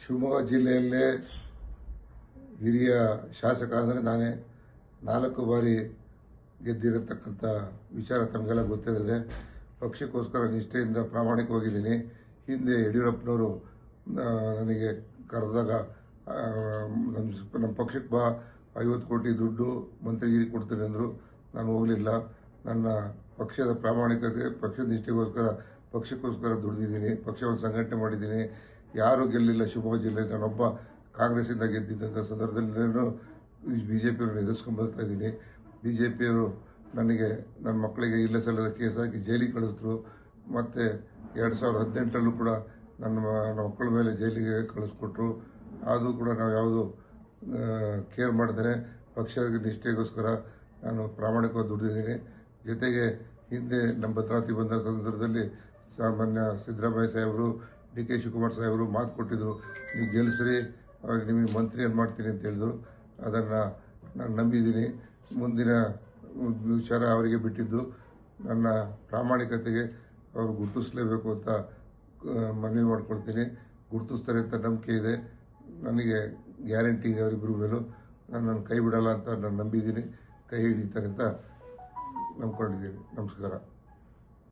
ಶಿವಮೊಗ್ಗ ಜಿಲ್ಲೆಯಲ್ಲೇ ಹಿರಿಯ ಶಾಸಕ ಅಂದರೆ ನಾನೇ 4 ಬಾರಿ ಗೆದ್ದಿರತಕ್ಕಂಥ ವಿಚಾರ ತಮಗೆಲ್ಲ ಗೊತ್ತಿದೆ. ಪಕ್ಷಕ್ಕೋಸ್ಕರ ನಿಷ್ಠೆಯಿಂದ ಪ್ರಾಮಾಣಿಕವಾಗಿದ್ದೀನಿ. ಹಿಂದೆ ಯಡಿಯೂರಪ್ಪನವರು ನನಗೆ ಕರೆದಾಗ ನಮ್ಮ ಪಕ್ಷಕ್ಕೆ ಬಾ 50 ಕೋಟಿ ದುಡ್ಡು ಮಂತ್ರಿಗಿರಿ ಕೊಡ್ತೀನಿ ಅಂದರು. ನಾನು ಹೋಗಲಿಲ್ಲ. ನನ್ನ ಪಕ್ಷದ ಪ್ರಾಮಾಣಿಕತೆ, ಪಕ್ಷದ ನಿಷ್ಠೆಗೋಸ್ಕರ ಪಕ್ಷಕ್ಕೋಸ್ಕರ ದುಡಿದಿದ್ದೀನಿ. ಪಕ್ಷವನ್ನು ಸಂಘಟನೆ ಮಾಡಿದ್ದೀನಿ. ಯಾರೂ ಗೆಲ್ಲಿಲ್ಲ ಶಿವಮೊಗ್ಗ ಜಿಲ್ಲೆ. ನಾನೊಬ್ಬ ಕಾಂಗ್ರೆಸ್ಸಿಂದ ಗೆದ್ದಿದ್ದಂಥ ಸಂದರ್ಭದಲ್ಲಿ ನಾನು BJಪಿಯವ್ರನ್ನ ಎದುರಿಸ್ಕೊಂಡು ಬರ್ತಾ ಇದ್ದೀನಿ. BJಪಿಯವರು ನನಗೆ ನನ್ನ ಮಕ್ಕಳಿಗೆ ಇಲ್ಲ ಸಲ್ಲದ ಕೇಸ್ ಹಾಕಿ ಜೈಲಿಗೆ ಕಳಿಸಿದ್ರು. ಮತ್ತು 2018ರಲ್ಲೂ ಕೂಡ ನನ್ನ ಮಕ್ಕಳ ಮೇಲೆ ಜೈಲಿಗೆ ಕಳಿಸ್ಕೊಟ್ರು. ಅದು ಕೂಡ ನಾವು ಯಾವುದು ಕೇರ್ ಮಾಡ್ತೇನೆ. ಪಕ್ಷದ ನಿಷ್ಠೆಗೋಸ್ಕರ ನಾನು ಪ್ರಾಮಾಣಿಕವಾಗಿ ದುಡಿದಿದ್ದೀನಿ. ಜೊತೆಗೆ ಹಿಂದೆ ನಮ್ಮ ಭದ್ರಾವತಿ ಬಂದ ಸಂದರ್ಭದಲ್ಲಿ ಸಾಮಾನ್ಯ ಸಿದ್ದರಾಮಯ್ಯ ಸಾಹೇಬರು, DK ಶಿವಕುಮಾರ್ ಸಾಹೇಬರು ಮಾತು ಕೊಟ್ಟಿದ್ದರು, ನೀವು ಗೆಲ್ಲಿಸ್ರಿ, ನಿಮಗೆ ಮಂತ್ರಿಯನ್ನು ಮಾಡ್ತೀನಿ ಅಂತ ಹೇಳಿದ್ರು. ಅದನ್ನು ನಾನು ನಂಬಿದ್ದೀನಿ. ಮುಂದಿನ ವಿಚಾರ ಅವರಿಗೆ ಬಿಟ್ಟಿದ್ದು. ನನ್ನ ಪ್ರಾಮಾಣಿಕತೆಗೆ ಅವರು ಗುರುತಿಸಲೇಬೇಕು ಅಂತ ಮನವಿ ಮಾಡ್ಕೊಳ್ತೀನಿ. ಗುರುತಿಸ್ತಾರೆ ಅಂತ ನಂಬಿಕೆ ಇದೆ. ನನಗೆ ಗ್ಯಾರಂಟಿ ಇದೆ ಅವರಿಬ್ಬರ ಮೇಲೂ. ನನ್ನನ್ನು ಕೈ ಬಿಡಲ್ಲ ಅಂತ ನಾನು ನಂಬಿದ್ದೀನಿ. ಕೈ ಹಿಡಿತಾರೆ ಅಂತ ನಂಬ್ಕೊಂಡಿದ್ದೀನಿ. ನಮಸ್ಕಾರ.